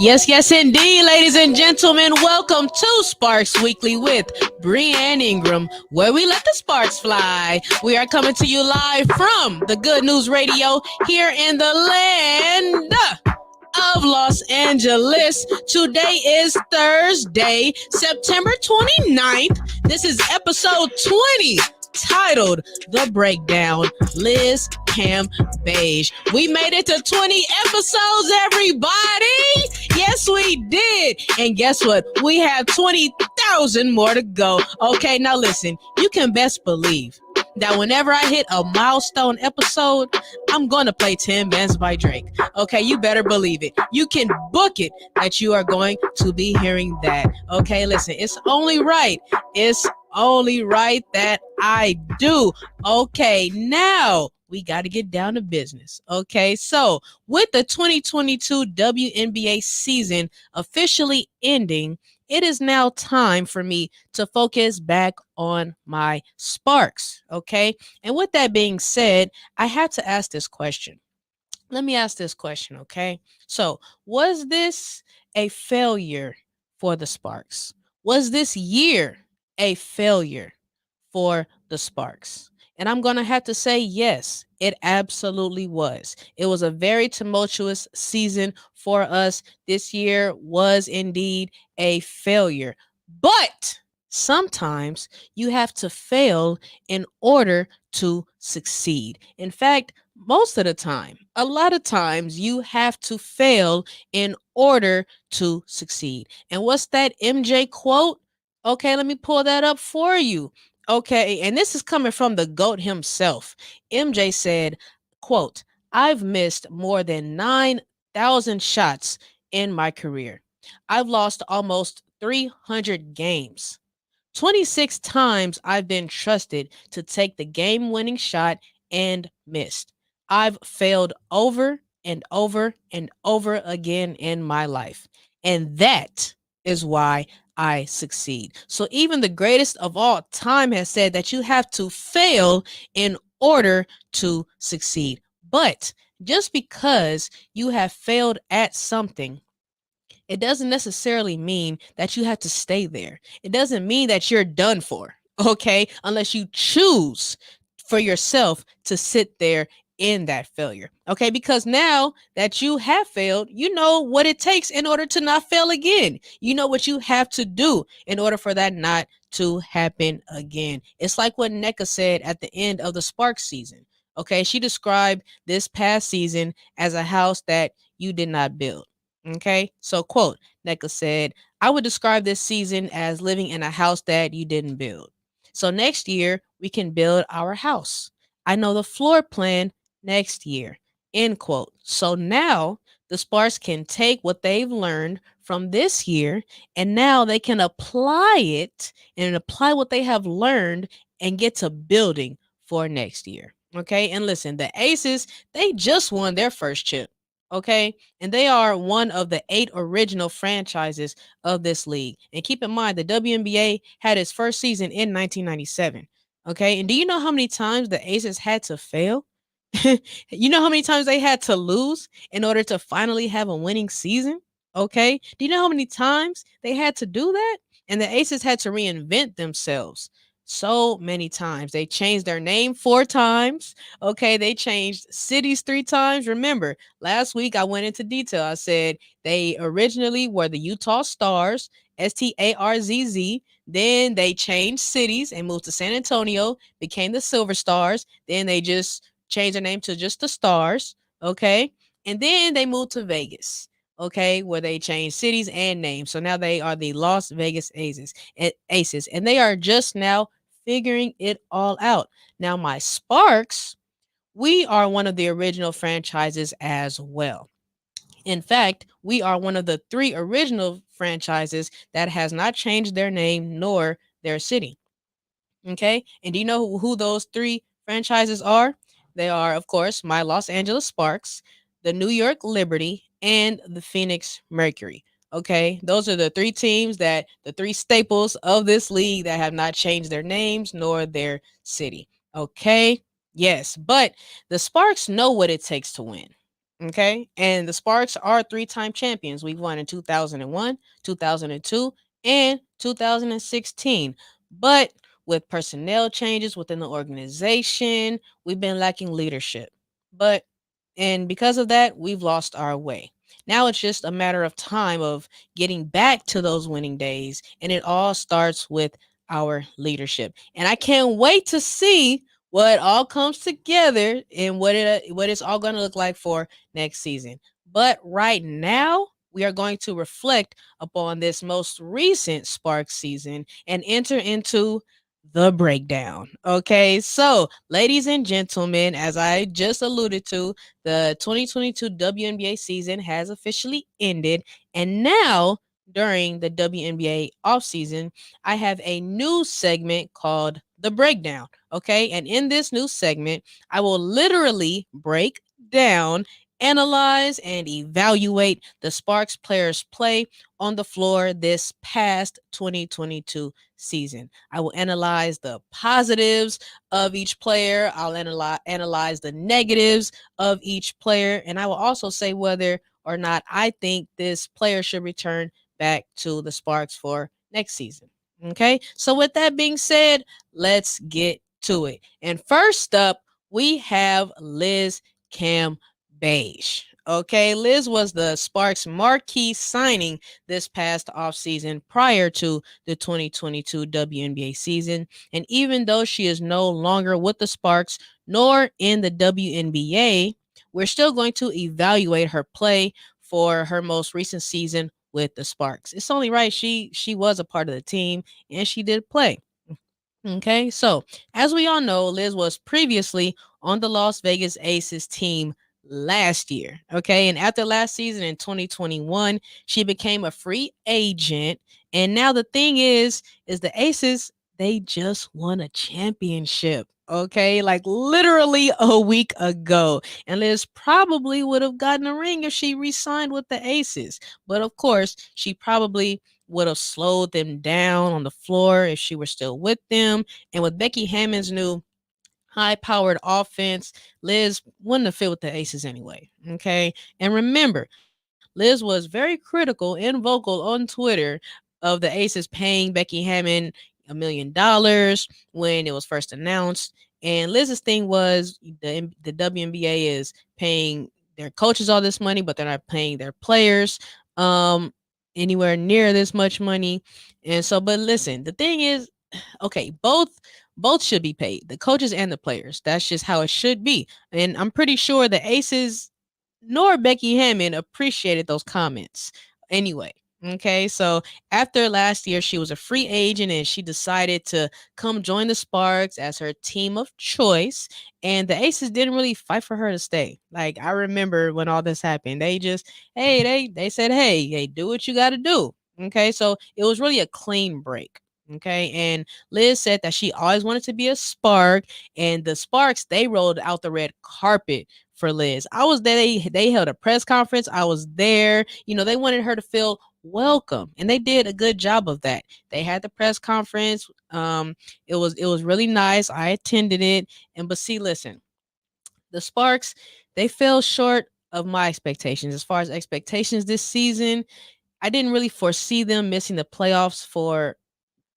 Yes, indeed, ladies and gentlemen. Welcome to Sparks Weekly with Brianne Ingram, where we let the sparks fly. We are coming to you live from the Good News Radio here in the land of Los Angeles. Today is Thursday, September 29th. This is episode 20, titled The Breakdown. Liz Cambage. We made it to 20 episodes, everybody. Yes, we did. And guess what? We have 20,000 more to go. Okay, now listen, you can best believe that whenever I hit a milestone episode, I'm going to play 10 Bands by Drake. Okay, you better believe it. You can book it that you are going to be hearing that. Okay, listen, it's only right. It's only right that I do. Okay, now we got to get down to business. Okay, so with the 2022 WNBA season officially ending, it is now time for me to focus back on my Sparks. Okay, and with that being said, I had to ask this question. Let me ask this question. Okay, so was this a failure for the Sparks? Was this year a failure for the Sparks? And I'm going to have to say, yes, it absolutely was. It was a very tumultuous season for us. This year was indeed a failure. But sometimes you have to fail in order to succeed. In fact, most of the time, a lot of times, you have to fail in order to succeed. And what's that MJ quote? Okay, let me pull that up for you. Okay, and this is coming from the GOAT himself. MJ said, quote, "I've missed more than 9,000 shots in my career. I've lost almost 300 games. 26 times I've been trusted to take the game-winning shot and missed. I've failed over and over and over again in my life. And that is why I succeed." So even the greatest of all time has said that you have to fail in order to succeed. But just because you have failed at something, it doesn't necessarily mean that you have to stay there. It doesn't mean that you're done for, okay? Unless you choose for yourself to sit there in that failure, okay? Because now that you have failed, you know what it takes in order to not fail again. You know what you have to do in order for that not to happen again. It's like what NECA said at the end of the Sparks season, okay? She described this past season as a house that you did not build. Okay, so quote, NECA said, "I would describe this season as living in a house that you didn't build. So next year, we can build our house. I know the floor plan next year," end quote. So now the Sparks can take what they've learned from this year and now they can apply it and apply what they have learned and get to building for next year. Okay, and listen, the Aces, they just won their first chip. Okay, and they are one of the 8 original franchises of this league. And keep in mind, the WNBA had its first season in 1997. Okay, and do you know how many times the Aces had to fail? You know how many times they had to lose in order to finally have a winning season? Okay, do you know how many times they had to do that? And the Aces had to reinvent themselves so many times. They changed their name 4 times. Okay, they changed cities 3 times. Remember, last week I went into detail. I said they originally were the Utah Stars, STARZZ. Then they changed cities and moved to San Antonio, became the Silver Stars. Then they just changed their name to just the Stars. Okay, and then they moved to Vegas. Okay, where they changed cities and names. So now they are the Las Vegas Aces, and they are just now figuring it all out. Now, my Sparks, we are one of the original franchises as well. In fact, we are one of the 3 original franchises that has not changed their name nor their city. Okay, and do you know who those 3 franchises are? They are, of course, my Los Angeles Sparks, the New York Liberty, and the Phoenix Mercury. Okay, those are the 3 teams the 3 staples of this league that have not changed their names nor their city. Okay, yes, but the Sparks know what it takes to win. Okay. And the Sparks are three-time champions. We've won in 2001, 2002, and 2016. But with personnel changes within the organization, we've been lacking leadership. But and because of that, we've lost our way. Now it's just a matter of time of getting back to those winning days, and it all starts with our leadership. And I can't wait to see what all comes together and what it's all going to look like for next season. But right now, we are going to reflect upon this most recent Sparks season and enter into the breakdown. Okay, so ladies and gentlemen, as I just alluded to, the 2022 WNBA season has officially ended, and now during the WNBA offseason, I have a new segment called The Breakdown. Okay, and in this new segment, I will literally break down, analyze, and evaluate the Sparks players' play on the floor this past 2022 season. I will analyze the positives of each player, I'll analyze the negatives of each player, and I will also say whether or not I think this player should return back to the Sparks for next season. Okay, so with that being said, let's get to it. And first up, we have Liz Cambage. Okay, Liz was the Sparks marquee signing this past offseason prior to the 2022 WNBA season. And even though she is no longer with the Sparks nor in the WNBA, we're still going to evaluate her play for her most recent season with the Sparks. It's only right she was a part of the team and she did play. Okay, so as we all know, Liz was previously on the Las Vegas Aces team last year. Okay, and after last season in 2021, she became a free agent. And now the thing is the Aces, they just won a championship. Okay, like literally a week ago. And Liz probably would have gotten a ring if she re signed with the Aces. But of course, she probably would have slowed them down on the floor if she were still with them. And with Becky Hammond's new high-powered offense, Liz wouldn't have fit with the Aces anyway. Okay. And remember, Liz was very critical and vocal on Twitter of the Aces paying Becky Hammond $1 million when it was first announced. And Liz's thing was the WNBA is paying their coaches all this money, but they're not paying their players anywhere near this much money. And so, but listen, the thing is, okay, both should be paid, the coaches and the players. That's just how it should be. And I'm pretty sure the Aces nor Becky Hammond appreciated those comments. Anyway, okay, so after last year, she was a free agent and she decided to come join the Sparks as her team of choice. And the Aces didn't really fight for her to stay. Like, I remember when all this happened, they just, hey, they said, hey, do what you got to do. Okay, so it was really a clean break. Okay, and Liz said that she always wanted to be a Spark, and the Sparks, they rolled out the red carpet for Liz. I was there. They held a press conference. I was there. You know, they wanted her to feel welcome, and they did a good job of that. They had the press conference. It was really nice. I attended it. And but see, listen, the Sparks, they fell short of my expectations. As far as expectations this season, I didn't really foresee them missing the playoffs for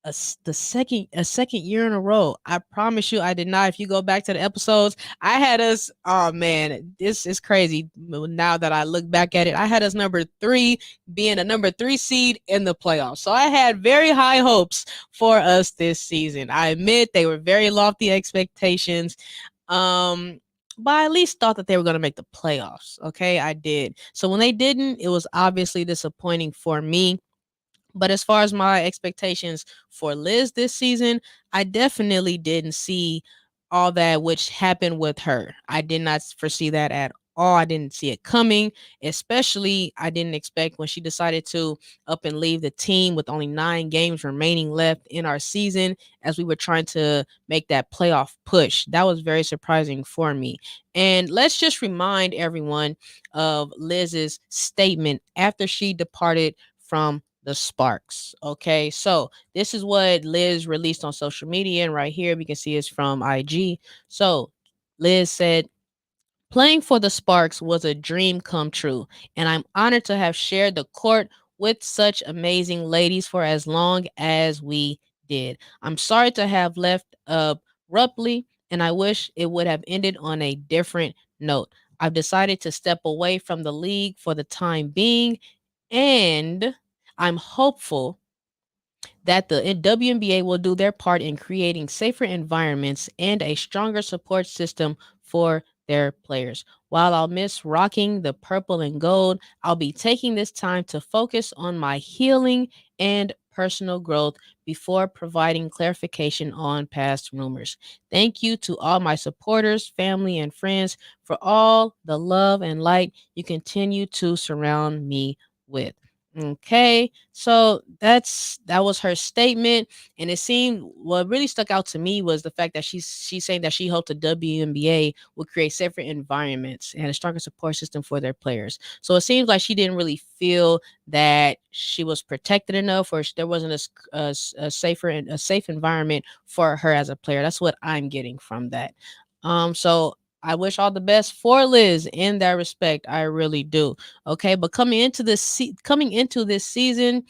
a second year in a row. I promise you, I did not. If you go back to the episodes, I had us. Oh man, this is crazy. Now that I look back at it, I had us number 3, being a number 3 seed in the playoffs. So I had very high hopes for us this season. I admit they were very lofty expectations. Um, but I at least thought that they were going to make the playoffs. Okay, I did. So when they didn't, it was obviously disappointing for me. But as far as my expectations for Liz this season, I definitely didn't see all that which happened with her. I did not foresee that at all. I didn't see it coming, especially I didn't expect when she decided to up and leave the team with only 9 games remaining left in our season as we were trying to make that playoff push. That was very surprising for me. And let's just remind everyone of Liz's statement after she departed from the Sparks. Okay, so this is what Liz released on social media, and right here we can see it's from IG. So Liz said, Playing for the Sparks was a dream come true, and I'm honored to have shared the court with such amazing ladies for as long as we did. I'm sorry to have left abruptly, and I wish it would have ended on a different note. I've decided to step away from the league for the time being, and I'm hopeful that the WNBA will do their part in creating safer environments and a stronger support system for their players. While I'll miss rocking the purple and gold, I'll be taking this time to focus on my healing and personal growth before providing clarification on past rumors. Thank you to all my supporters, family, and friends for all the love and light you continue to surround me with. Okay, so that was her statement, and it seemed what really stuck out to me was the fact that she's saying that she hoped the WNBA would create safer environments and a stronger support system for their players. So it seems like she didn't really feel that she was protected enough, or there wasn't a safer and a safe environment for her as a player. That's what I'm getting from that. So I wish all the best for Liz in that respect. I really do. Okay, but coming into this season,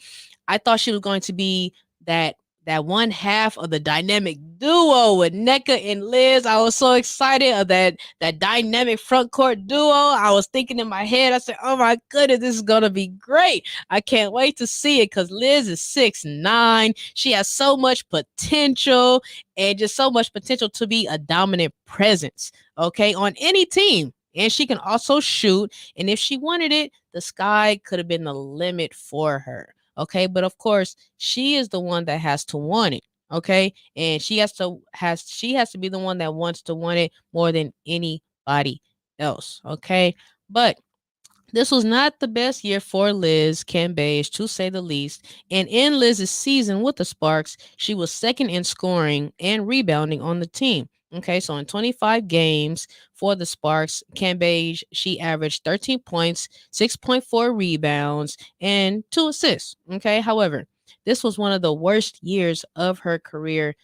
I thought she was going to be that one half of the dynamic duo with NECA and Liz. I was so excited of that dynamic front court duo. I was thinking in my head, I said, "Oh my goodness, this is gonna be great! I can't wait to see it." Because Liz is 6'9". She has so much potential and just so much potential to be a dominant presence. Okay, on any team. And she can also shoot. And if she wanted it, the sky could have been the limit for her. Okay. But of course, she is the one that has to want it. Okay. And she has to be the one that wants to want it more than anybody else. Okay. But this was not the best year for Liz Cambage, to say the least. And in Liz's season with the Sparks, she was second in scoring and rebounding on the team. Okay, so in 25 games for the Sparks, Cambage, she averaged 13 points, 6.4 rebounds, and 2 assists. Okay, however, this was one of the worst years of her career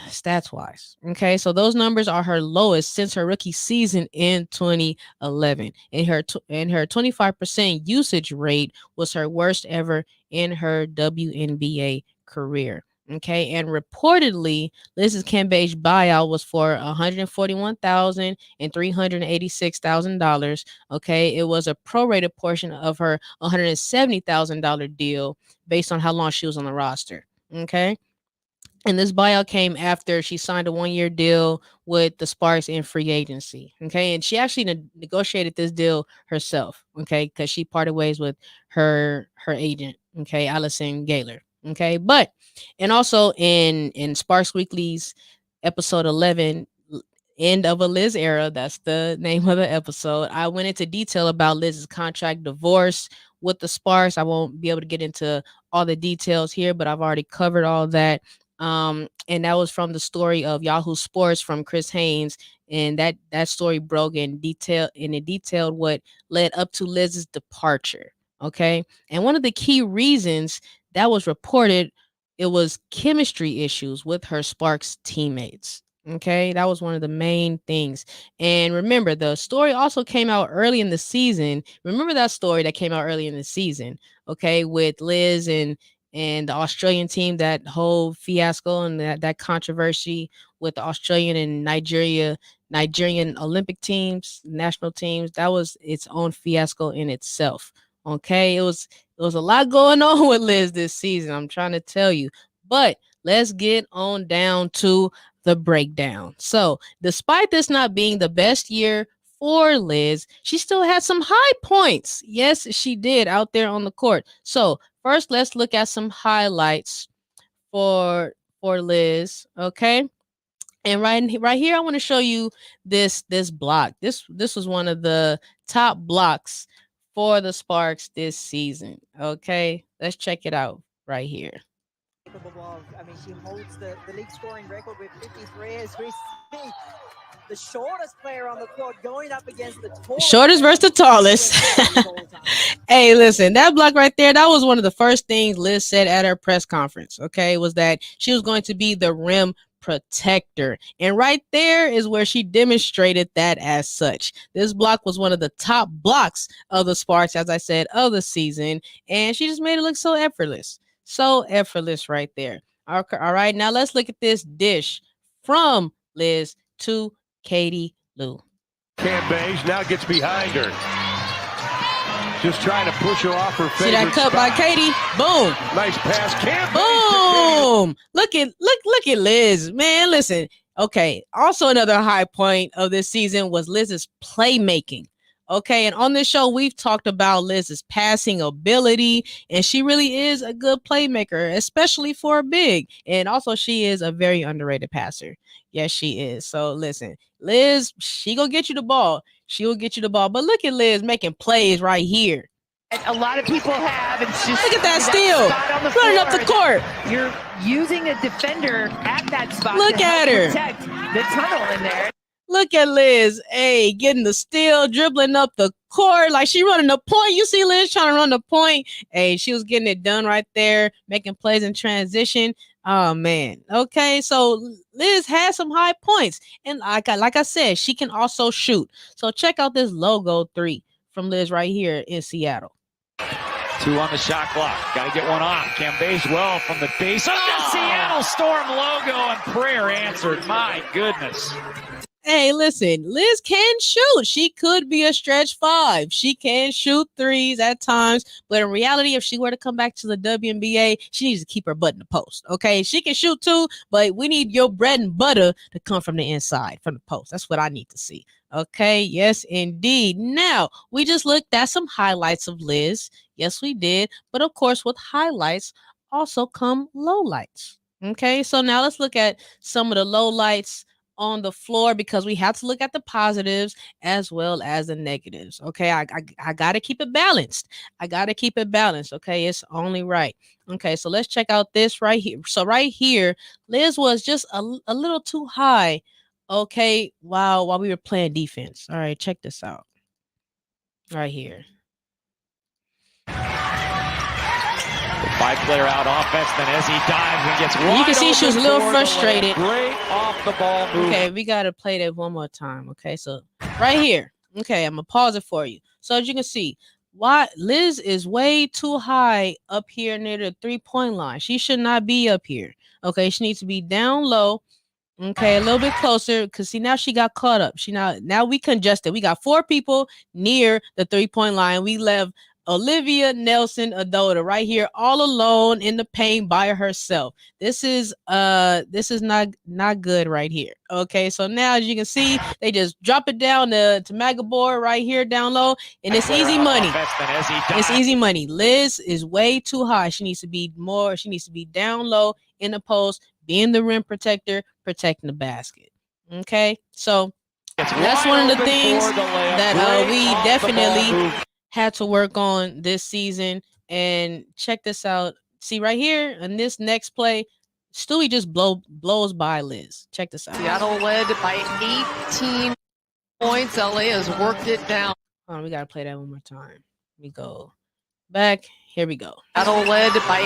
stats wise. Okay, so those numbers are her lowest since her rookie season in 2011, and her 25% usage rate was her worst ever in her WNBA career. Okay, and reportedly, Liz's Cambage buyout was for $141,386,000. Okay, it was a prorated portion of her $170,000 deal based on how long she was on the roster. Okay, and this buyout came after she signed a 1-year deal with the Sparks in free agency. Okay. And she actually negotiated this deal herself. Okay. Because she parted ways with her agent. Okay. Allison Gaylor. Okay. But, and also in Sparks Weekly's episode 11, End of a Liz Era, that's the name of the episode, I went into detail about Liz's contract divorce with the Sparks. I won't be able to get into all the details here, but I've already covered all that. And that was from the story of Yahoo Sports from Chris Haynes, and that story broke in detail, and it detailed what led up to Liz's departure. Okay, and one of the key reasons that was reported, it was chemistry issues with her Sparks teammates. Okay, that was one of the main things. And remember, the story also came out early in the season. Remember that story that came out early in the season, okay, with Liz and the Australian team, that whole fiasco and that controversy with the Australian and Nigerian Olympic teams, national teams. That was its own fiasco in itself. Okay, it was a lot going on with Liz this season, I'm trying to tell you. But let's get on down to the breakdown. So, despite this not being the best year for Liz, she still had some high points. Yes, she did out there on the court. So, first, let's look at some highlights for Liz. Okay, and right here, I want to show you this block. This was one of the top blocks for the Sparks this season. Okay, let's check it out right here. I mean, she holds the league scoring record with 53 as we see the shortest player on the court going up against the tallest. Shortest versus the tallest. Hey, listen, that block right there, that was one of the first things Liz said at her press conference. Okay, was that she was going to be the rim protector. And right there is where she demonstrated that as such. This block was one of the top blocks of the Sparks, as I said, of the season. And she just made it look so effortless. So effortless right there. All right, now let's look at this dish from Liz to Katie Lou. Cambage now gets behind her. Just trying to push her off her favorite. See that cut by Katie? Boom. Nice pass. Cambage. Boom. Look at Liz. Man, listen. Okay. Also another high point of this season was Liz's playmaking. Okay, and on this show, we've talked about Liz's passing ability, and she really is a good playmaker, especially for a big. And also, she is a very underrated passer. Yes, she is. So listen, Liz, she gonna get you the ball. She will get you the ball. But look at Liz making plays right here. And a lot of people have. It's just look at that steal, running up the court. You're using a defender at that spot. Look at her. Protect the tunnel in there. Look at Liz, hey, getting the steal, dribbling up the court, like she running the point. You see Liz trying to run the point. Hey, she was getting it done right there, making plays in transition. Oh, man. Okay, so Liz has some high points. And like I said, she can also shoot. So check out this logo 3 from Liz right here in Seattle. 2 on the shot clock. Got to get one off. Cambage well from the base. Oh! Seattle Storm logo and prayer answered. My goodness. Hey, listen, Liz can shoot. She could be a stretch 5. She can shoot threes at times. But in reality, if she were to come back to the WNBA, she needs to keep her butt in the post. Okay, she can shoot too, but we need your bread and butter to come from the inside, from the post. That's what I need to see. Okay, yes, indeed. Now, we just looked at some highlights of Liz. Yes, we did. But of course, with highlights also come lowlights. Okay, so now let's look at some of the lowlights on the floor, because we have to look at the positives as well as the negatives. Okay, I got to keep it balanced. Okay, it's only right. Okay, so let's check out this right here. So right here, Liz was just a little too high. Okay, while we were playing defense. All right, check this out. Right here. 5-player out offense, then as he dives and gets wide. You can see she was a little frustrated. Great off the ball move. Okay, we got to play that one more time. Okay, so right here. Okay, I'm going to pause it for you. So as you can see, why Liz is way too high up here near the 3-point line. She should not be up here. Okay, she needs to be down low. Okay, a little bit closer, because see, now she got caught up. Now we congested. We got 4 people near the 3-point line. We left Olivia Nelson Adota right here all alone in the paint by herself. This is not good right here. Okay, so now as you can see, they just drop it down to Magabor right here down low, and it's easy money. It's easy money. Liz is way too high. She needs to be down low in the post, being the rim protector, protecting the basket. Okay, so that's one of the things that we definitely had to work on this season. And check this out. See right here in this next play, Stewie just blows by Liz. Check this out. Seattle led by 18 points. LA has worked it down. Hold on, we gotta play that one more time. We go back. Here we go. Seattle led by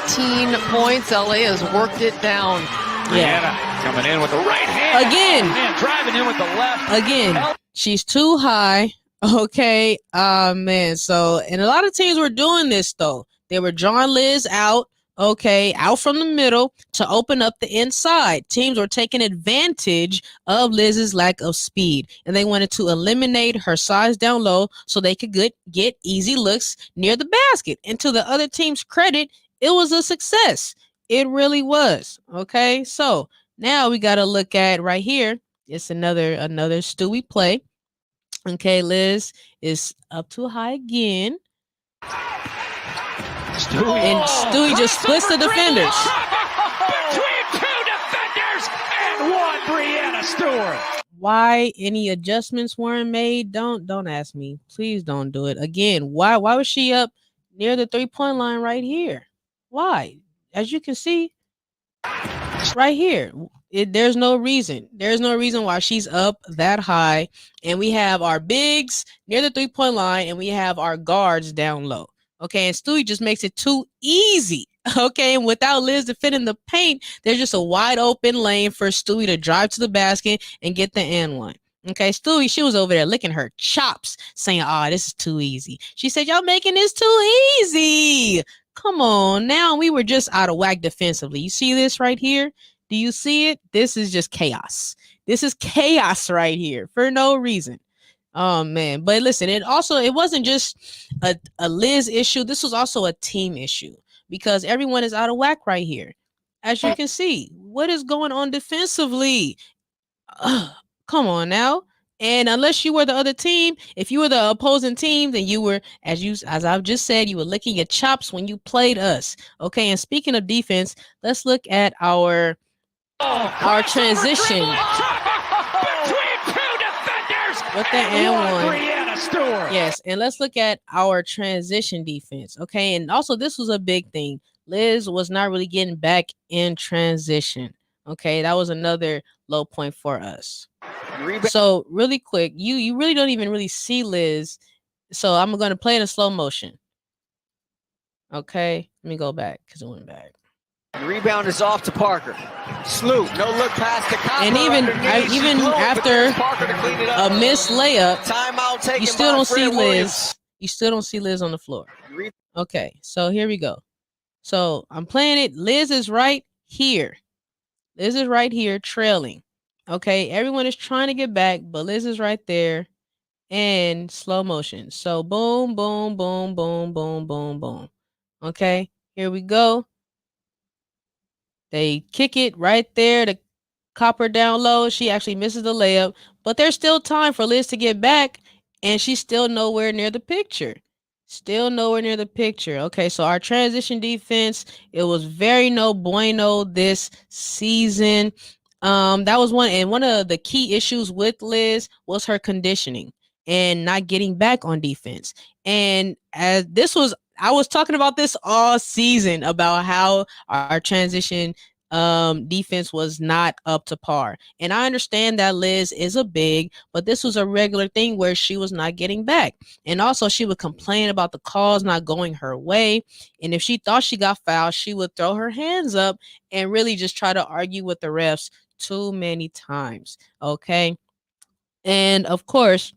18 points. LA has worked it down. Brianne coming in with the right hand. Again. Man, driving in with the left. Again, she's too high. Okay, man. So, and a lot of teams were doing this though. They were drawing Liz out, okay, out from the middle to open up the inside. Teams were taking advantage of Liz's lack of speed, and they wanted to eliminate her size down low so they could get easy looks near the basket. And to the other team's credit, it was a success. It really was. Okay, so now we got to look at right here. It's another Stewie play. Okay, Liz is up too high again. Stewie just splits the defenders. Between 2 defenders and 1 Brianne Stewart. Why any adjustments weren't made? Don't ask me. Please don't do it. Again, why was she up near the 3-point line right here? Why? As you can see, right here. There's no reason. There's no reason why she's up that high. And we have our bigs near the 3-point line, and we have our guards down low. Okay, and Stewie just makes it too easy. Okay, and without Liz defending the paint, there's just a wide open lane for Stewie to drive to the basket and get the and one. Okay, Stewie, she was over there licking her chops, saying, "Oh, this is too easy." She said, "Y'all making this too easy. Come on, now we were just out of whack defensively. You see this right here? Do you see it? This is just chaos. This is chaos right here for no reason." Oh man, but listen, it wasn't just a Liz issue. This was also a team issue because everyone is out of whack right here. As you can see, what is going on defensively? Come on now. And unless you were the other team, if you were the opposing team, then you were, as I've just said, you were licking your chops when you played us. Okay, and speaking of defense, let's look at our transition. With the and one. Brianne Stewart. Yes, and let's look at our transition defense. Okay, and also this was a big thing. Liz was not really getting back in transition. Okay, that was another low point for us. So really quick, you really don't even really see Liz. So I'm going to play it in slow motion. Okay, let me go back because it went back. The rebound is off to Parker. Sloop, no look past the Copper. And even after a missed layup, timeout taken you still don't see Liz. Williams. You still don't see Liz on the floor. Okay, so here we go. So I'm playing it. Liz is right here. Liz is right here trailing. Okay, everyone is trying to get back, but Liz is right there in slow motion. So boom, boom, boom, boom, boom, boom, boom. Okay, here we go. They kick it right there to Copper down low. She actually misses the layup, but there's still time for Liz to get back, and she's still nowhere near the picture. Still nowhere near the picture. Okay, so our transition defense, it was very no bueno this season. That was one of the key issues with Liz was her conditioning and not getting back on defense. And as I was talking about this all season about how our transition defense was not up to par. And I understand that Liz is a big, but this was a regular thing where she was not getting back. And also she would complain about the calls not going her way. And if she thought she got fouled, she would throw her hands up and really just try to argue with the refs too many times. Okay. And of course,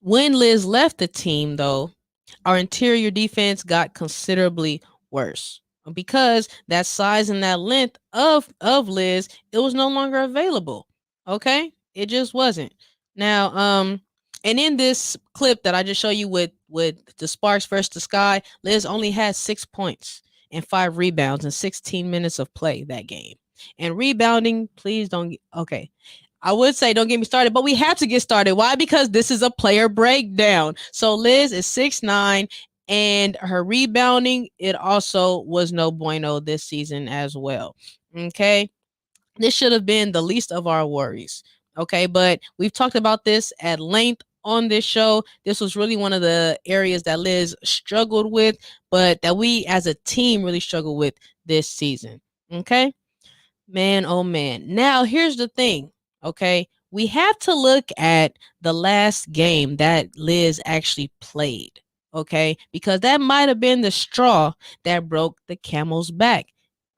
when Liz left the team, though, our interior defense got considerably worse because that size and that length of Liz, it was no longer available. Okay, it just wasn't. Now, and in this clip that I just showed you with the Sparks versus the Sky, Liz only had 6 points and 5 rebounds in 16 minutes of play that game. And rebounding, please don't. Okay. I would say don't get me started, but we have to get started. Why? Because this is a player breakdown. So Liz is 6'9", and her rebounding, it also was no bueno this season as well. Okay. This should have been the least of our worries. Okay. But we've talked about this at length on this show. This was really one of the areas that Liz struggled with, but that we as a team really struggled with this season. Okay. Man, oh man. Now here's the thing. Okay, we have to look at the last game that Liz actually played. Okay, because that might have been the straw that broke the camel's back.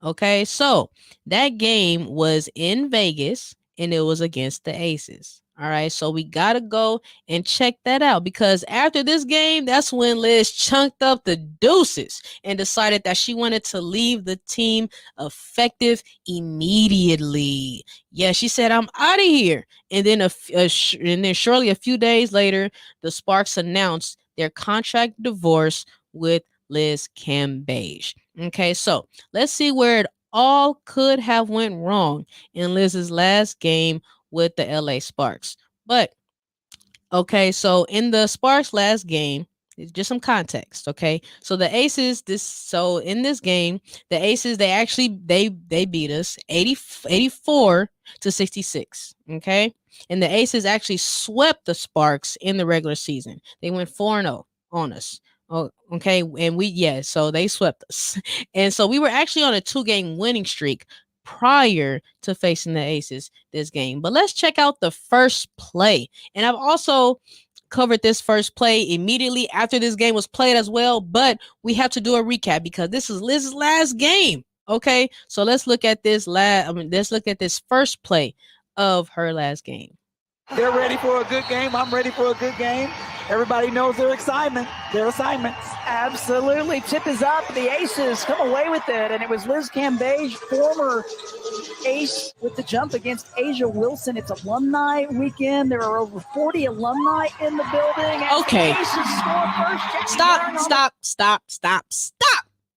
Okay, so that game was in Vegas and it was against the Aces. All right, so we got to go and check that out because after this game, that's when Liz chunked up the deuces and decided that she wanted to leave the team effective immediately. Yeah, she said, "I'm out of here." And then shortly a few days later, the Sparks announced their contract divorce with Liz Cambage. Okay, so let's see where it all could have went wrong in Liz's last game with the LA Sparks. But okay, so in the Sparks last game, just some context. Okay, so the Aces, in this game, the Aces, they beat us 84 to 66. Okay, and the Aces actually swept the Sparks in the regular season. They went 4-0 on us. Oh, okay, and so they swept us. And so we were actually on a 2-game winning streak prior to facing the Aces this game. But let's check out the first play. And I've also covered this first play immediately after this game was played as well, but we have to do a recap because this is Liz's last game. Okay, so let's look at this let's look at this first play of her last game. They're ready for a good game. I'm ready for a good game. Everybody knows their excitement, their assignments. Absolutely. Tip is up. The Aces come away with it. And it was Liz Cambage, former ace, with the jump against Asia Wilson. It's alumni weekend. There are over 40 alumni in the building. Okay. The Aces score first. Stop.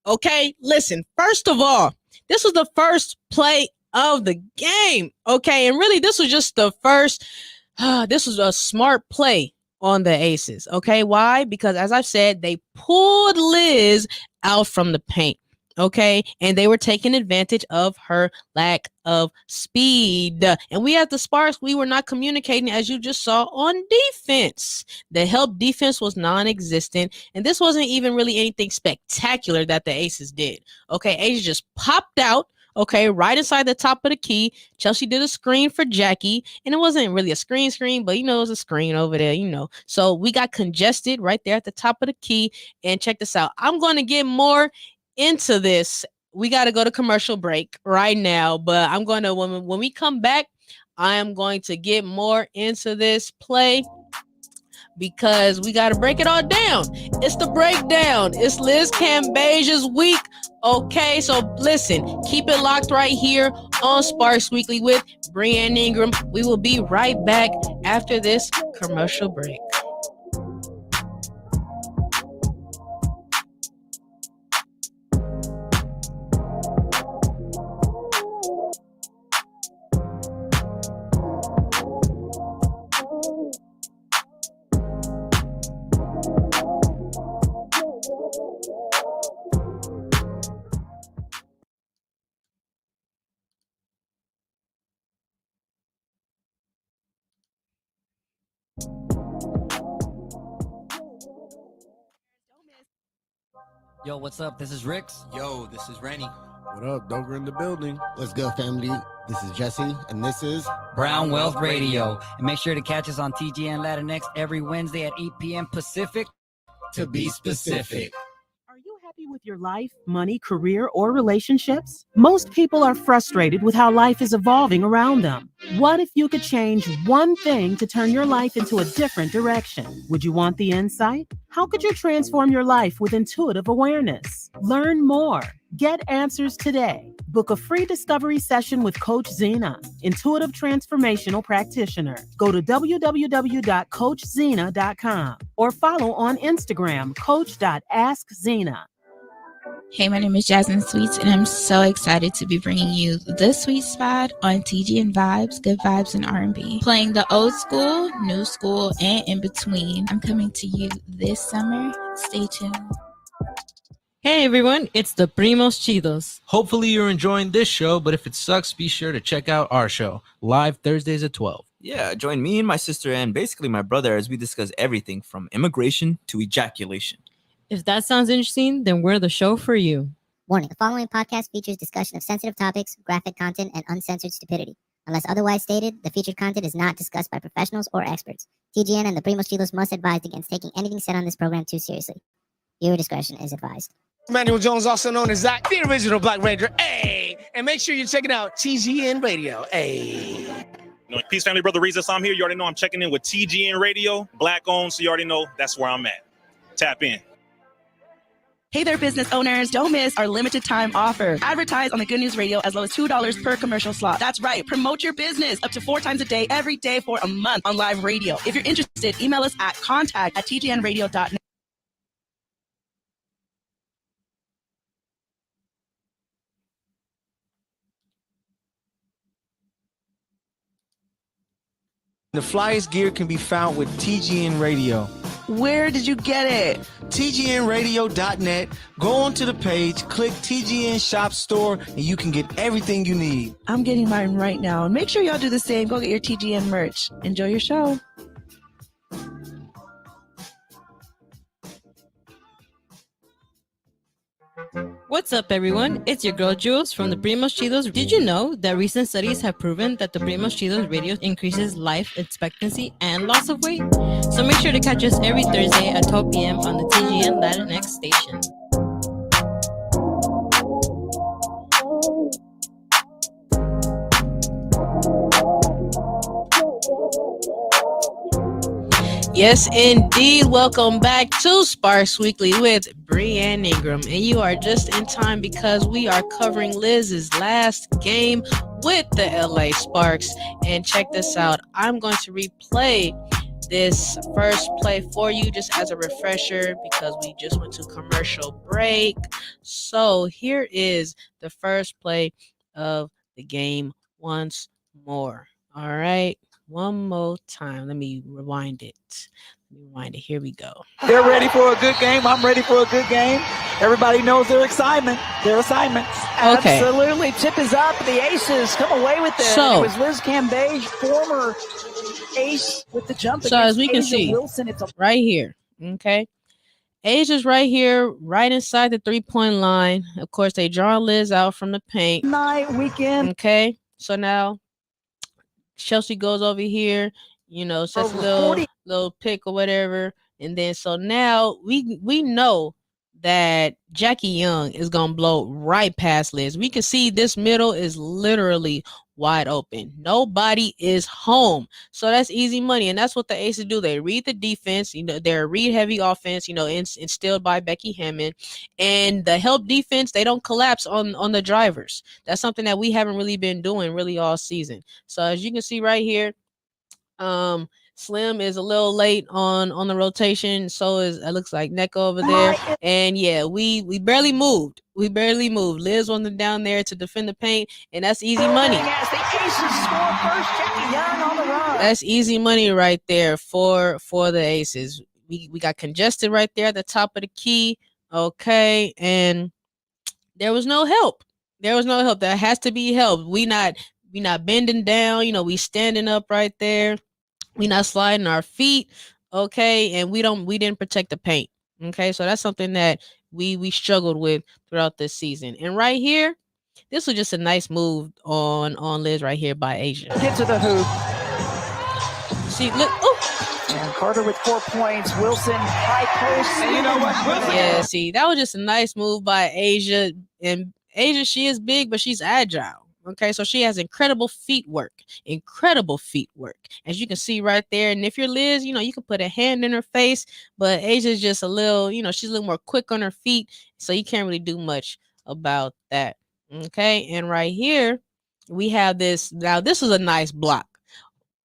Okay, listen. First of all, this was the first play of the game. Okay, and really this was just the first. This was a smart play on the Aces. Okay, why? Because as I've said, they pulled Liz out from the paint. Okay, and they were taking advantage of her lack of speed. And we at the Sparks, we were not communicating, as you just saw, on defense. The help defense was non-existent, and this wasn't even really anything spectacular that the Aces did. Okay, Asia just popped out. Okay, right inside the top of the key. Chelsea did a screen for Jackie, and it wasn't really a screen, but it was a screen over there, So we got congested right there at the top of the key. And check this out. I'm going to get more into this. We got to go to commercial break right now, but I'm going to, when we come back, I am going to get more into this play because we got to break it all down. It's the breakdown. It's Liz Cambage's week. Okay, so listen, keep it locked right here on Sparks Weekly with Brianne Ingram. We will be right back after this commercial break. Yo, what's up? This is Rix. Yo, this is Rennie. What up, Dover in the building? What's good, family? This is Jesse, and this is Brown Wealth Radio. And make sure to catch us on TGN Latinx every Wednesday at 8 p.m. Pacific. To be specific. Are you happy with your life, money, career, or relationships? Most people are frustrated with how life is evolving around them. What if you could change one thing to turn your life into a different direction? Would you want the insight? How could you transform your life with intuitive awareness? Learn more. Get answers today. Book a free discovery session with Coach Zena, intuitive transformational practitioner. Go to www.coachzena.com or follow on Instagram, coach.askzena. Hey, my name is Jasmine Sweets, and I'm so excited to be bringing you The Sweet Spot on TGN Vibes, Good Vibes, and R&B. Playing the old school, new school, and in between. I'm coming to you this summer. Stay tuned. Hey everyone, it's the Primos Chidos. Hopefully you're enjoying this show, but if it sucks, be sure to check out our show, live Thursdays at 12. Yeah, join me and my sister and basically my brother as we discuss everything from immigration to ejaculation. If that sounds interesting, then we're the show for you. Warning, the following podcast features discussion of sensitive topics, graphic content, and uncensored stupidity. Unless otherwise stated, the featured content is not discussed by professionals or experts. TGN and the Primos Chidos must advise against taking anything said on this program too seriously. Viewer discretion is advised. Manuel Jones, also known as Zach, the original Black Ranger. Hey, and make sure you're checking out TGN Radio. Hey. Peace, family, brother Reza. So I'm here. You already know I'm checking in with TGN Radio, Black owned. So you already know that's where I'm at. Tap in. Hey there, business owners. Don't miss our limited time offer. Advertise on the Good News Radio as low as $2 per commercial slot. That's right. Promote your business up to 4 times a day, every day for a month on live radio. If you're interested, email us at contact@tgnradio.net. The flyest gear can be found with TGN Radio. Where did you get it? TGNradio.net. Go onto the page, click TGN Shop Store, and you can get everything you need. I'm getting mine right now. And make sure y'all do the same. Go get your TGN merch. Enjoy your show. What's up, everyone? It's your girl Jules from the Primos Chidos. Did you know that recent studies have proven that the Primos Chidos radio increases life expectancy and loss of weight? So make sure to catch us every Thursday at 12 p.m. on the TGN Latinx station. Yes, indeed. Welcome back to Sparks Weekly with Brianne Ingram. And you are just in time because we are covering Liz's last game with the LA Sparks. And check this out. I'm going to replay this first play for you just as a refresher because we just went to commercial break. So here is the first play of the game once more. All right. One more time. Let me rewind it. Here we go. They're ready for a good game. I'm ready for a good game. Everybody knows their assignments. Okay. Absolutely. Tip is up. The Aces come away with it. So, it was Liz Cambage, former ace with the jump. So as we can Asia see, Wilson, it's right here. Okay. Asia's right here, right inside the 3-point line. Of course, they draw Liz out from the paint. Night weekend. Okay. So now Chelsea goes over here, sets a little pick or whatever. And then so now we know that Jackie Young is going to blow right past Liz. We can see this middle is literally wide open. Nobody is home. So that's easy money. And that's what the Aces do. They read the defense. They're a read heavy offense, instilled by Becky Hammond. And the help defense, they don't collapse on the drivers. That's something that we haven't really been doing really all season. So as you can see right here, Slim is a little late on the rotation. So it looks like Neko over there. And yeah, we barely moved. Liz wasn't down there to defend the paint, and that's easy money. As the Aces score first, Jackie Young on the run. That's easy money right there for the Aces. We got congested right there at the top of the key. Okay, and there was no help. There has to be help. We not bending down. We standing up right there. We not sliding our feet, okay, and we didn't protect the paint, okay. So that's something that we struggled with throughout this season. And right here, this was just a nice move on Liz right here by Asia. Get to the hoop. See, look, and Carter with 4 points. Wilson high post. And you know what? Wilson. Yeah, see, that was just a nice move by Asia. And Asia, she is big, but she's agile. Okay, so she has incredible feet work. As you can see right there. And if you're Liz, you can put a hand in her face, but Asia's just a little, she's a little more quick on her feet. So you can't really do much about that. Okay, and right here, we have this. Now, this is a nice block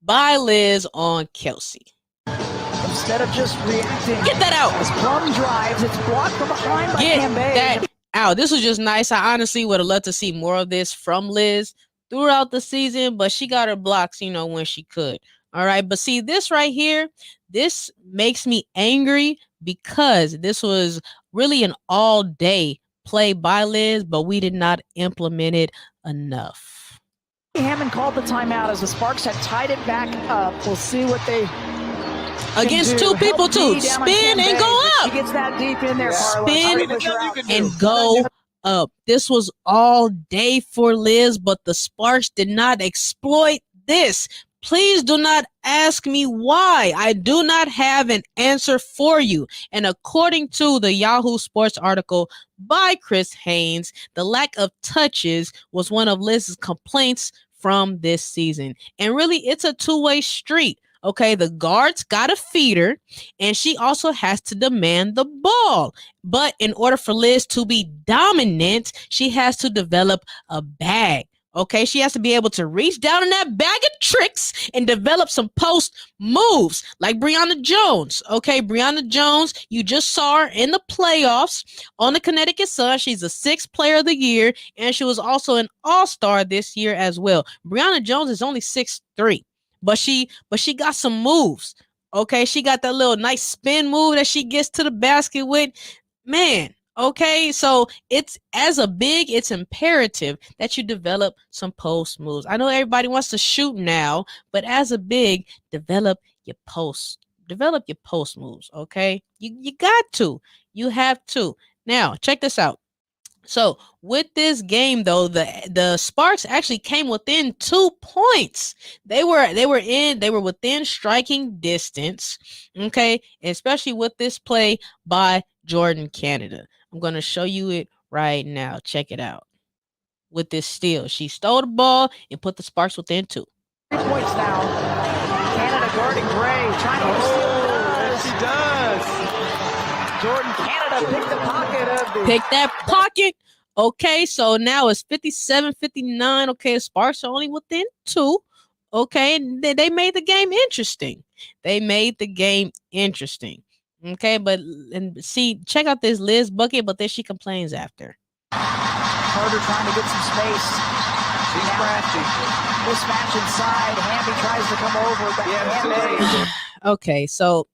by Liz on Kelsey. Instead of just reacting. Get that out. As Plum drives, it's blocked from behind by Cambage. That out. This was just nice. I honestly would have loved to see more of this from Liz throughout the season, but she got her blocks, when she could. All right. But see, this right here, this makes me angry because this was really an all-day play by Liz, but we did not implement it enough. Hammond called the timeout as the Sparks had tied it back up. We'll see what they against two people too. Spin and go up. She gets that deep in there. Spin and go up. This was all day for Liz, but the Sparks did not exploit this. Please do not ask me why. I do not have an answer for you. And according to the Yahoo Sports article by Chris Haynes, the lack of touches was one of Liz's complaints from this season. And really, it's a two-way street. Okay, the guards got to feed her, and she also has to demand the ball. But in order for Liz to be dominant, she has to develop a bag. Okay, she has to be able to reach down in that bag of tricks and develop some post moves like Brianna Jones. Okay, Brianna Jones, you just saw her in the playoffs on the Connecticut Sun. She's a 6th player of the year, and she was also an all-star this year as well. Brianna Jones is only 6'3", but she got some moves. Okay, she got that little nice spin move that she gets to the basket with. Man. Okay, so it's as a big, it's imperative that you develop some post moves. I know everybody wants to shoot now, but as a big, develop your post moves. Okay, you got to, you have to. Now check this out. So with this game, though, the Sparks actually came within 2 points. They were within striking distance. Okay, especially with this play by Jordan Canada. I'm gonna show you it right now. Check it out. With this steal, she stole the ball and put the Sparks within 2. 3 points now. Canada guarding Gray, trying to get a steal. She does. Jordan Canada picked the pocket of the. Pick that pocket. Okay, so now it's 57-59. Okay, Sparks are only within 2. Okay, and they made the game interesting. Okay, but and see, check out this Liz bucket, but then she complains after. Carter trying to get some space. She's crafty. Mismatch inside. Hamby tries to come over. But Okay, so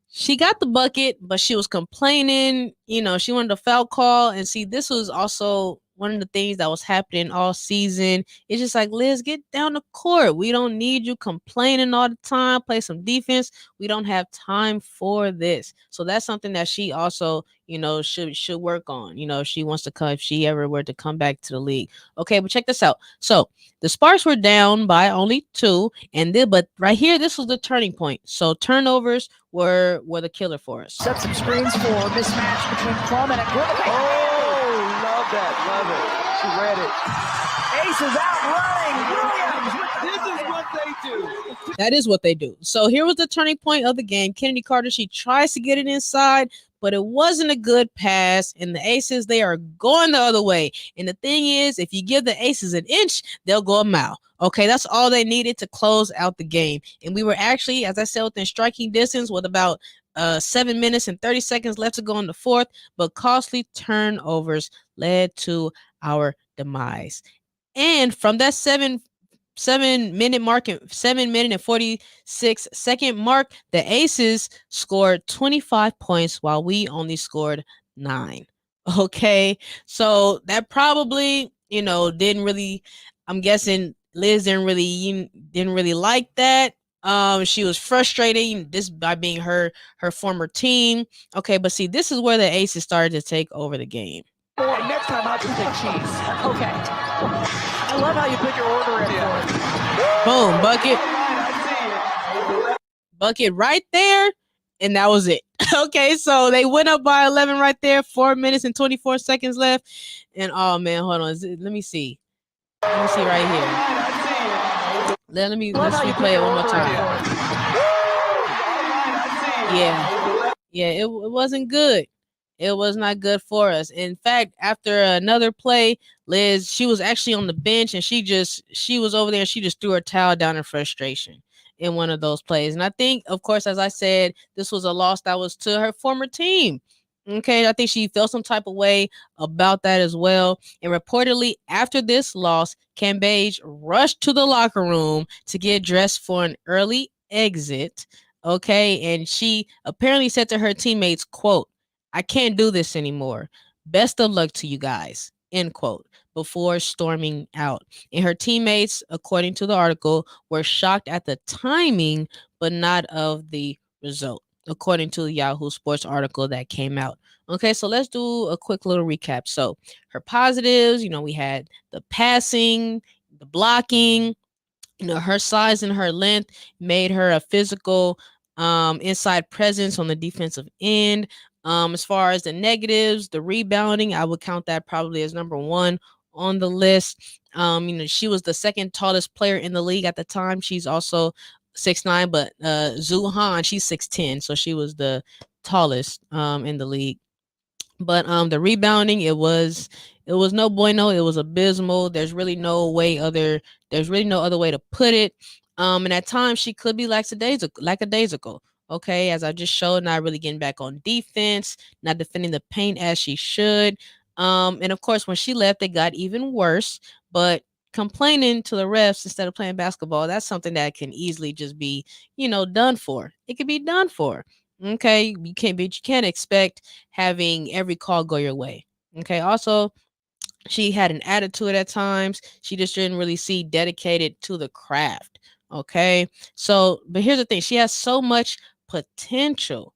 she got the bucket, but she was complaining. She wanted a foul call. And see, this was also one of the things that was happening all season. It's just like, Liz, get down the court. We don't need you complaining all the time. Play some defense. We don't have time for this. So that's something that she also, should work on. If she wants to come, if she ever were to come back to the league. Okay, but check this out. So the Sparks were down by only 2, but right here, this was the turning point. So turnovers were the killer for us. Set some screens for mismatch between Plum and Equipment. Oh, love that. Love it. She read it. Ace is out running. Williams. This is what they do. That is what they do. So here was the turning point of the game. Kennedy Carter, she tries to get it inside, but it wasn't a good pass. And the Aces, they are going the other way. And the thing is, if you give the Aces an inch, they'll go a mile. Okay, that's all they needed to close out the game. And we were actually, as I said, within striking distance with about 7 minutes and 30 seconds left to go in the fourth. But costly turnovers led to our demise. And from that 7-minute mark and 7-minute and 46-second mark, the Aces scored 25 points while we only scored 9. Okay, so that probably didn't really, I'm guessing Liz didn't really like that. She was frustrating this by being her former team. Okay, but see, this is where the Aces started to take over the game. Next time I'll just take cheese. Okay. I love how you put your order in for it. Boom, bucket right there, and that was it. Okay, so they went up by 11 right there. 4 minutes and 24 seconds left, and oh man, hold on. Let me see. Right here. Let's replay it one more time. Yeah, it wasn't good. It was not good for us. In fact, after another play, Liz, she was actually on the bench, and she was over there, and she just threw her towel down in frustration in one of those plays. And I think, of course, as I said, this was a loss that was to her former team. Okay, I think she felt some type of way about that as well. And reportedly, after this loss, Cambage rushed to the locker room to get dressed for an early exit. Okay, and she apparently said to her teammates, quote, "I can't do this anymore. Best of luck to you guys," end quote, before storming out. And her teammates, according to the article, were shocked at the timing, but not of the result, according to the Yahoo Sports article that came out. Okay, so let's do a quick little recap. So her positives, we had the passing, the blocking, her size and her length made her a physical inside presence on the defensive end. As far as the negatives, the rebounding, I would count that probably as number 1 on the list. She was the second tallest player in the league at the time. She's also 6'9", but Zhu Han, she's 6'10", so she was the tallest in the league. But the rebounding, it was no bueno. It was abysmal. There's really no other way to put it. And at times she could be lackadaisical. Okay, as I just showed, not really getting back on defense, not defending the paint as she should. And of course, when she left, it got even worse. But complaining to the refs instead of playing basketball, that's something that can easily just be, done for. It can be done for. Okay, you can't expect having every call go your way. Okay, also, she had an attitude at times. She just didn't really see dedicated to the craft. Okay, so, but here's the thing. She has so much potential,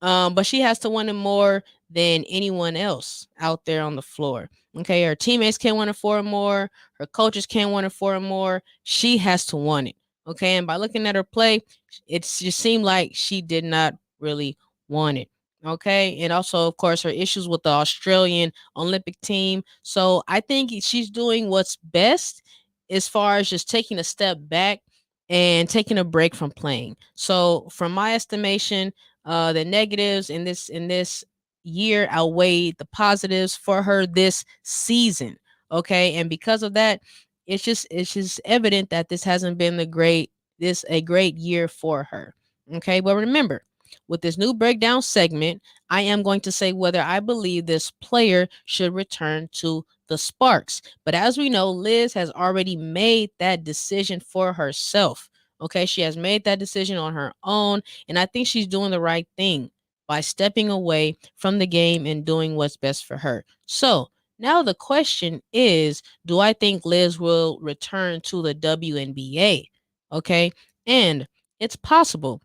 but she has to want it more than anyone else out there on the floor. Okay, her teammates can't want her for more. Her coaches can't want her for more. She has to want it. Okay, and by looking at her play, it just seemed like she did not really want it. Okay, and also, of course, her issues with the Australian Olympic team. So I think she's doing what's best as far as just taking a step back and taking a break from playing. So, from my estimation, the negatives in this year outweigh the positives for her this season. Okay, and because of that, it's just evident that this hasn't been a great year for her. Okay, but remember, with this new breakdown segment, I am going to say whether I believe this player should return to the Sparks. But as we know, Liz has already made that decision for herself. Okay, she has made that decision on her own, and I think she's doing the right thing by stepping away from the game and doing what's best for her. So now the question is, do I think Liz will return to the WNBA? Okay, and it's possible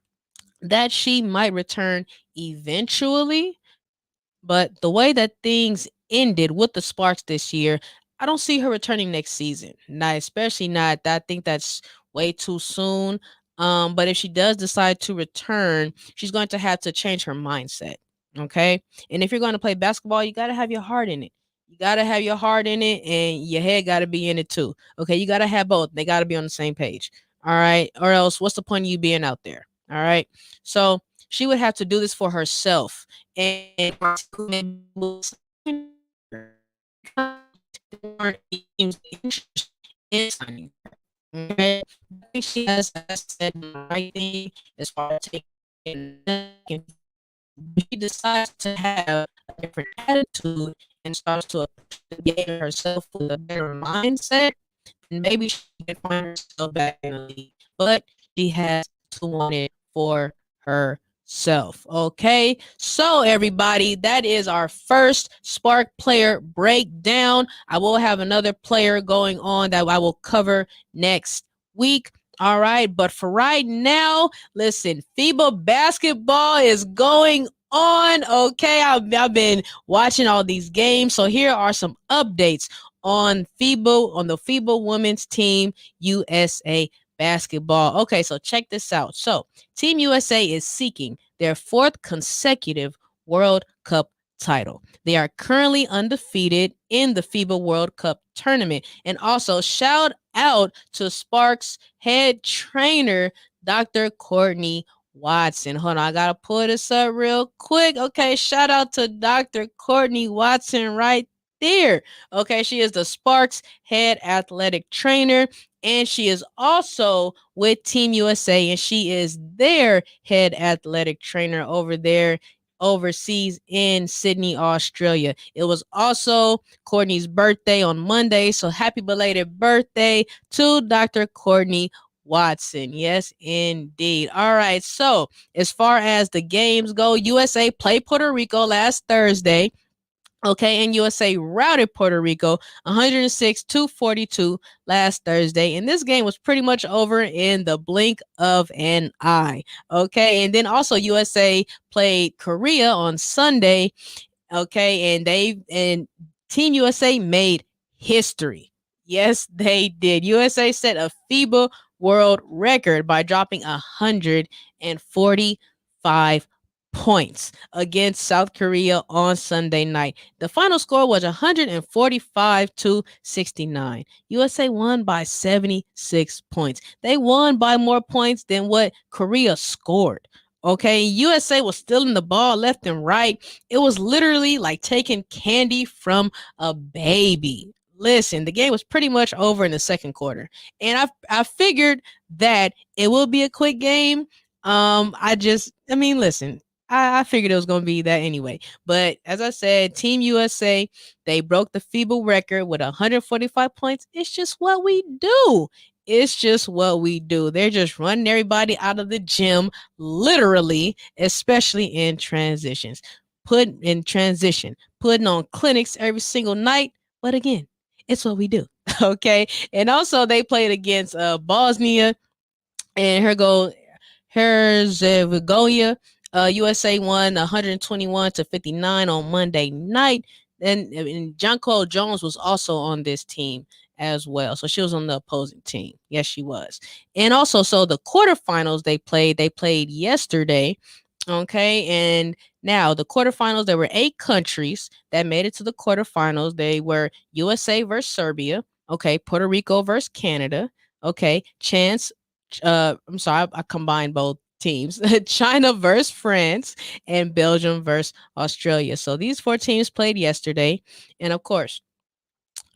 that she might return eventually, but the way that things ended with the Sparks this year, I don't see her returning next season. Not especially not. I think that's way too soon. But if she does decide to return, she's going to have to change her mindset. Okay. And if you're going to play basketball, you got to have your heart in it. You got to have your heart in it and your head got to be in it too. Okay. You got to have both. They got to be on the same page. All right. Or else, what's the point of you being out there? All right. So she would have to do this for herself. And okay. I think she has said the right thing as far as taking. She decides to have a different attitude and starts to get herself with a better mindset, and maybe she can find herself back in the league. But she has to want it for herself. Okay, so everybody, that is our first Spark player breakdown. I will have another player going on that I will cover next week. All right, but for right now, listen, FIBA basketball is going on. Okay, I've been watching all these games, so here are some updates on the FIBA women's team USA basketball. Okay, so check this out. So Team USA is seeking their 4th consecutive World Cup title. They are currently undefeated in the FIBA World Cup tournament. And also, shout out to Sparks head trainer, Dr. Courtney Watson. Hold on, I gotta pull this up real quick. Okay, shout out to Dr. Courtney Watson right there. Okay, she is the Sparks head athletic trainer, and she is also with Team USA, and she is their head athletic trainer over there overseas in Sydney, Australia. It was also Courtney's birthday on Monday, so happy belated birthday to Dr. Courtney Watson. Yes, indeed. All right, so as far as the games go, USA played Puerto Rico last Thursday. Okay, and USA routed Puerto Rico 106-42 last Thursday. And this game was pretty much over in the blink of an eye. Okay, and then also USA played Korea on Sunday. Okay, and Team USA made history. Yes, they did. USA set a FIBA world record by dropping 145 points against South Korea on Sunday night. The final score was 145-69. USA won by 76 points. They won by more points than what Korea scored. Okay, USA was stealing the ball left and right. It was literally like taking candy from a baby. Listen, the game was pretty much over in the second quarter, and I figured that it will be a quick game. Listen, I figured it was going to be that anyway. But as I said, Team USA, they broke the FIBA record with 145 points. It's just what we do. It's just what we do. They're just running everybody out of the gym, literally, especially in transitions. Putting on clinics every single night. But again, it's what we do. Okay. And also, they played against Bosnia and Herzegovina. USA won 121-59 on Monday night. And Jonquel Jones was also on this team as well. So she was on the opposing team. Yes, she was. And also, so the quarterfinals they played yesterday. Okay, and now the quarterfinals, there were 8 countries that made it to the quarterfinals. They were USA versus Serbia, okay, Puerto Rico versus Canada, okay, I'm sorry, I combined both teams. China versus France and Belgium versus Australia. So these 4 teams played yesterday, and of course,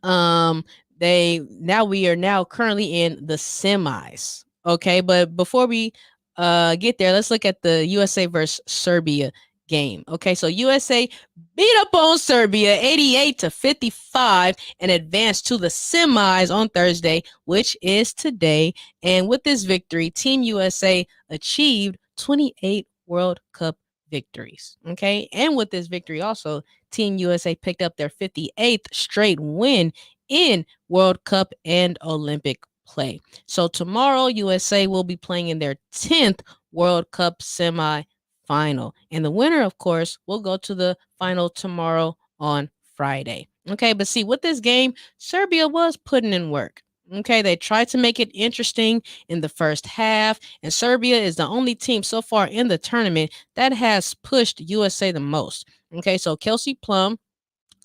we are now currently in the semis. Okay, but before we get there, let's look at the USA versus Serbia game. Okay, so USA beat up on Serbia 88-55 and advanced to the semis on Thursday, which is today. And with this victory, Team USA achieved 28 World Cup victories. Okay, and with this victory also, Team USA picked up their 58th straight win in World Cup and Olympic play. So tomorrow, USA will be playing in their 10th World Cup semi-final. And the winner, of course, will go to the final tomorrow on Friday. Okay, but see, with this game, Serbia was putting in work. Okay, they tried to make it interesting in the first half, and Serbia is the only team so far in the tournament that has pushed USA the most. Okay, so Kelsey Plum,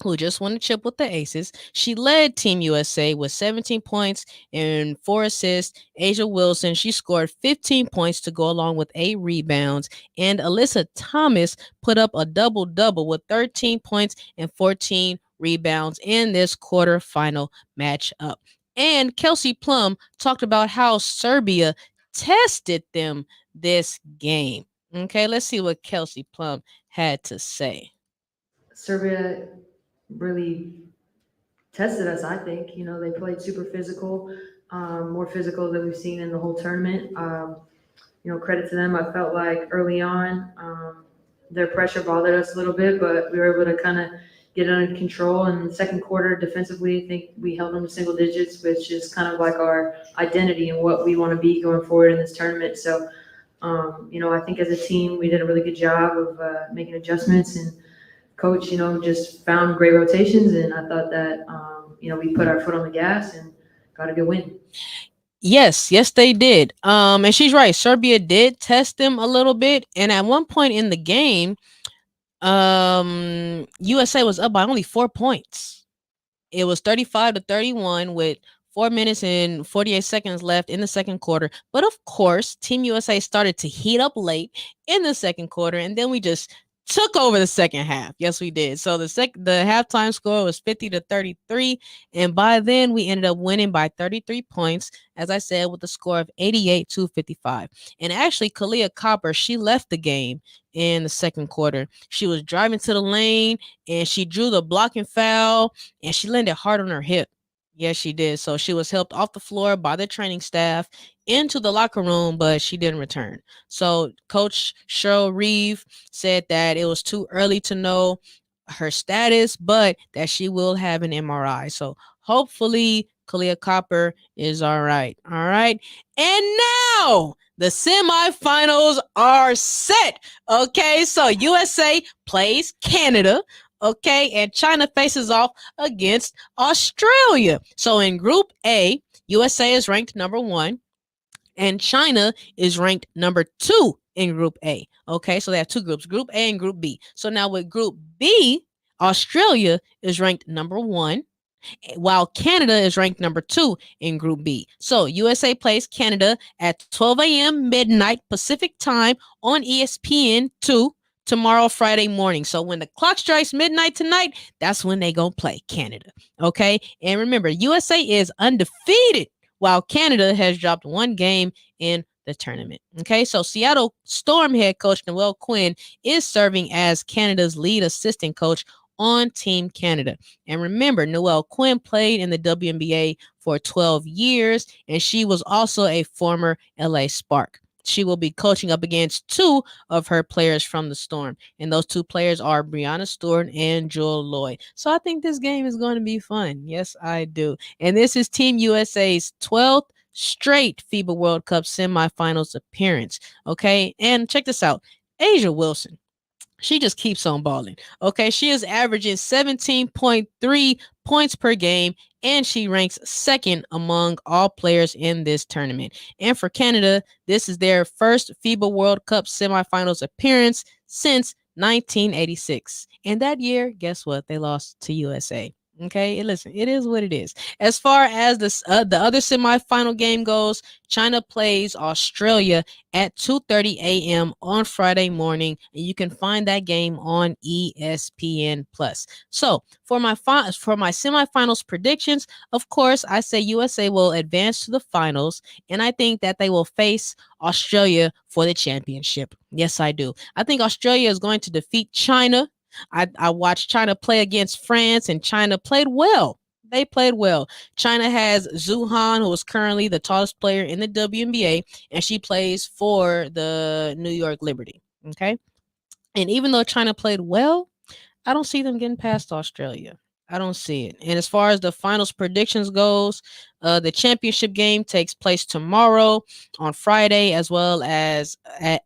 who just won a chip with the Aces, she led Team USA with 17 points and 4 assists. Asia Wilson, she scored 15 points to go along with 8 rebounds. And Alyssa Thomas put up a double-double with 13 points and 14 rebounds in this quarterfinal matchup. And Kelsey Plum talked about how Serbia tested them this game. Okay, let's see what Kelsey Plum had to say. Serbia really tested us, I think. You know, they played super physical, more physical than we've seen in the whole tournament. You know, credit to them. I felt like early on, their pressure bothered us a little bit, but we were able to kind of get it under control. And in the second quarter, defensively, I think we held them to single digits, which is kind of like our identity and what we want to be going forward in this tournament. So, you know, I think as a team, we did a really good job of making adjustments, and coach, you know, just found great rotations, and I thought that, you know, we put our foot on the gas and got a good win. Yes, they did. And she's right. Serbia did test them a little bit, and at one point in the game, USA was up by only 4 points. It was 35-31 with 4 minutes and 48 seconds left in the second quarter. But of course, Team USA started to heat up late in the second quarter, and then we just took over the second half. Yes, we did. So the halftime score was 50-33, and by then we ended up winning by 33 points, as I said, with a score of 88-55. And actually, Kalia Copper, she left the game in the second quarter. She was driving to the lane, and she drew the blocking foul, and she landed hard on her hip. Yes, she did. So she was helped off the floor by the training staff into the locker room, but she didn't return. So Coach Cheryl Reeve said that it was too early to know her status, but that she will have an MRI. So hopefully Kalia Copper is all right. All right. And now the semifinals are set. Okay. So USA plays Canada. Okay, and China faces off against Australia. So in Group A, USA is ranked number 1, and China is ranked number 2 in Group A. Okay, so they have 2 groups, Group A and Group B. So now with Group B, Australia is ranked number 1, while Canada is ranked number 2 in Group B. So USA plays Canada at 12 a.m. midnight Pacific time on ESPN2. Tomorrow, Friday morning. So when the clock strikes midnight tonight, that's when they gonna play Canada. Okay, and remember, USA is undefeated, while Canada has dropped 1 game in the tournament. Okay, so Seattle Storm head coach Noel Quinn is serving as Canada's lead assistant coach on Team Canada. And remember, Noel Quinn played in the WNBA for 12 years, and she was also a former LA Spark. She will be coaching up against 2 of her players from the Storm. And those 2 players are Brianna Stewart and Jewel Lloyd. So I think this game is going to be fun. Yes, I do. And this is Team USA's 12th straight FIBA World Cup semifinals appearance. Okay, and check this out. Asia Wilson, she just keeps on balling. Okay, she is averaging 17.3 points per game, and she ranks second among all players in this tournament. And for Canada, this is their first FIBA World Cup semifinals appearance since 1986. And that year, guess what? They lost to USA. Okay, listen, it is what it is. As far as the other semifinal game goes, China plays Australia at 2:30 a.m. on Friday morning, and you can find that game on ESPN Plus. So for my semifinals predictions, of course, I say USA will advance to the finals, and I think that they will face Australia for the championship. Yes, I do. I think Australia is going to defeat China. I watched China play against France, and China played well. They played well. China has Zhu Han, who is currently the tallest player in the WNBA, and she plays for the New York Liberty. Okay. And even though China played well, I don't see them getting past Australia. I don't see it. And as far as the finals predictions goes, the championship game takes place tomorrow on Friday, as well as at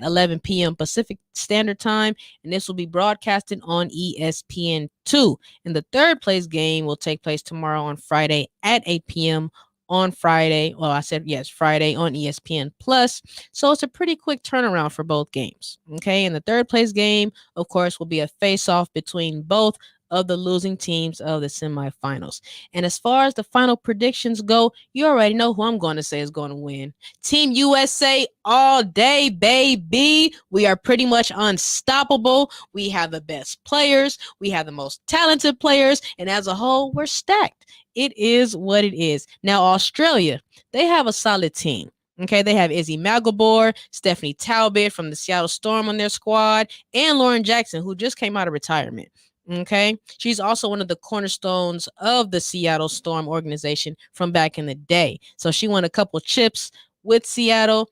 11 p.m. Pacific Standard Time, and this will be broadcasted on ESPN2. And the third place game will take place tomorrow on Friday at 8 p.m. on Friday. Well, I said yes, Friday on ESPN Plus. So it's a pretty quick turnaround for both games. Okay, and the third place game, of course, will be a face-off between both of the losing teams of the semifinals. And as far as the final predictions go, you already know who I'm going to say is going to win. Team USA all day, baby. We are pretty much unstoppable. We have the best players. We have the most talented players. And as a whole, we're stacked. It is what it is. Now, Australia, they have a solid team. Okay, they have Izzy Magobor, Stephanie Talbot from the Seattle Storm on their squad, and Lauren Jackson, who just came out of retirement. Okay, she's also one of the cornerstones of the Seattle Storm organization from back in the day. So she won a couple chips with Seattle,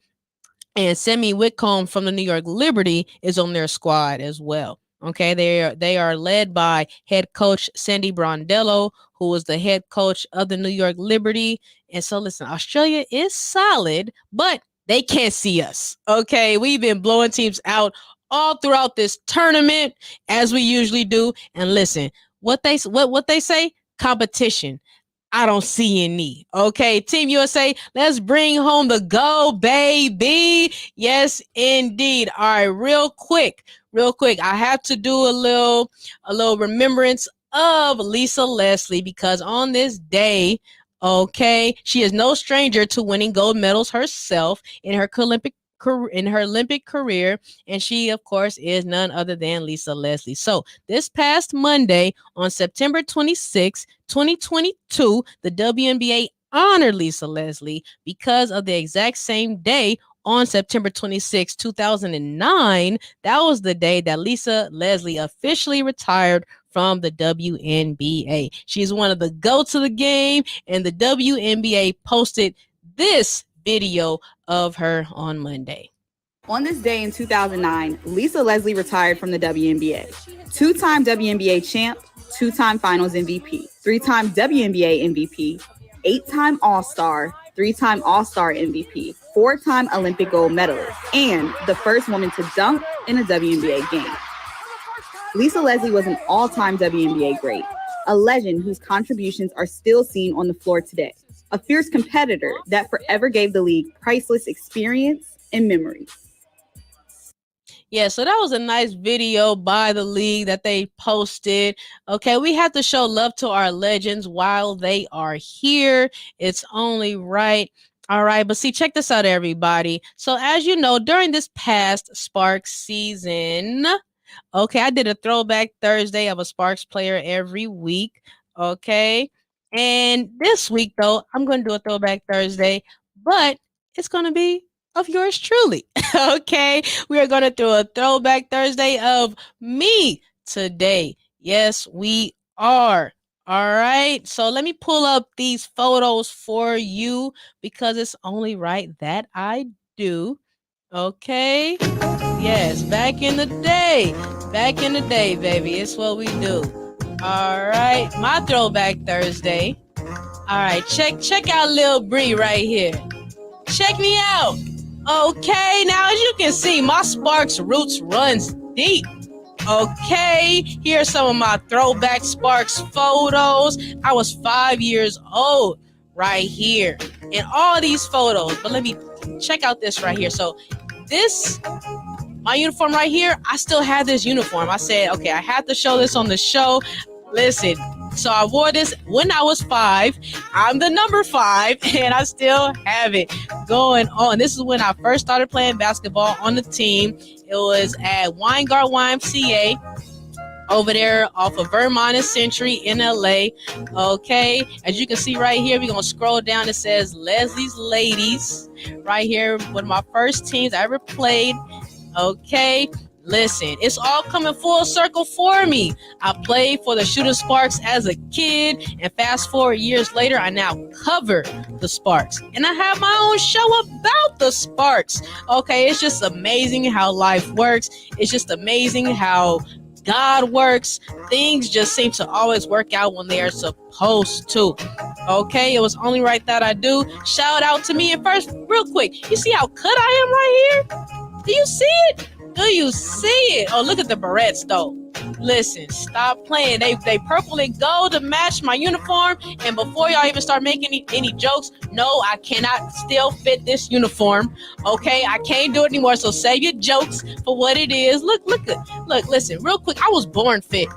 and Semi Whitcomb from the New York Liberty is on their squad as well. Okay, they are led by head coach Sandy Brondello, who was the head coach of the New York Liberty. And so, listen, Australia is solid, but they can't see us. Okay, we've been blowing teams out all throughout this tournament, as we usually do. And listen, what they say, competition, I don't see any. Okay, Team USA, let's bring home the gold, baby. Yes, indeed. All right, real quick, I have to do a little remembrance of Lisa Leslie, because on this day, okay, she is no stranger to winning gold medals herself in her Olympic career, and she, of course, is none other than Lisa Leslie. So this past Monday, on September 26, 2022, the WNBA honored Lisa Leslie because of the exact same day, on September 26, 2009, that was the day that Lisa Leslie officially retired from the WNBA. She's one of the GOATs of the game, and the WNBA posted this video of her on Monday. On this day in 2009, Lisa Leslie retired from the WNBA. Two-time WNBA champ, two-time finals MVP, three-time WNBA MVP, eight-time All-Star, three-time All-Star MVP, four-time Olympic gold medalist, and the first woman to dunk in a WNBA game. Lisa Leslie was an all-time WNBA great, a legend whose contributions are still seen on the floor today, a fierce competitor that forever gave the league priceless experience and memories. Yeah, so that was a nice video by the league that they posted. Okay, we have to show love to our legends while they are here. It's only right. All right, but see, check this out, everybody. So as you know, during this past Sparks season, okay, I did a Throwback Thursday of a Sparks player every week. Okay, and this week, though, I'm going to do a Throwback Thursday, but it's going to be of yours truly. Okay, we are going to do a Throwback Thursday of me today. Yes, we are. All right, so let me pull up these photos for you, because it's only right that I do. Okay, yes, back in the day, baby, it's what we do. All right, my Throwback Thursday. All right, check out Lil Bree right here. Check me out. Okay, now as you can see, my Sparks roots runs deep. Okay, here's some of my throwback Sparks photos. I was 5 years old right here in all these photos. But let me check out this right here. So this, my uniform right here, I still have this uniform. I said, okay, I have to show this on the show. Listen, so I wore this when I was 5. I'm the number 5, and I still have it going on. This is when I first started playing basketball on the team. It was at Weingart YMCA over there off of Vermont and Century in LA. Okay, as you can see right here, we're going to scroll down. It says Leslie's Ladies right here. One of my first teams I ever played. Okay, listen, it's all coming full circle for me. I played for the Shooting Sparks as a kid, and fast forward years later, I now cover the Sparks, and I have my own show about the Sparks. Okay, it's just amazing how life works. It's just amazing how God works. Things just seem to always work out when they are supposed to. Okay, it was only right that I do. Shout out to me. And first, real quick, you see how cut I am right here? Do you see it? Do you see it? Oh, look at the barrettes, though. Listen, stop playing. They purple and gold to match my uniform. And before y'all even start making any jokes, no, I cannot still fit this uniform. Okay, I can't do it anymore. So save your jokes for what it is. Look, listen, real quick. I was born fit.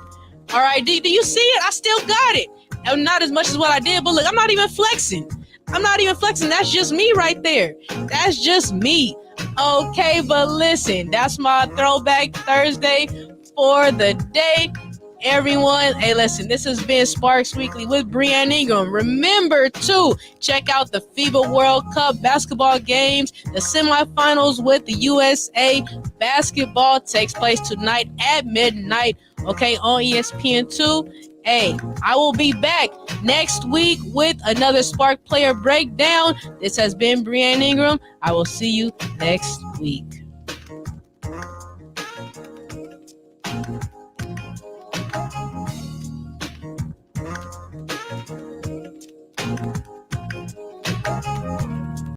All right, do you see it? I still got it. And not as much as what I did, but look, I'm not even flexing. That's just me right there. That's just me. Okay, but listen, that's my Throwback Thursday for the day. Everyone, hey, listen, this has been Sparks Weekly with Brianne Ingram. Remember to check out the FIBA World Cup basketball games. The semifinals with the USA basketball takes place tonight at midnight, okay, on ESPN2. Hey, I will be back next week with another Spark Player Breakdown. This has been Brianne Ingram. I will see you next week.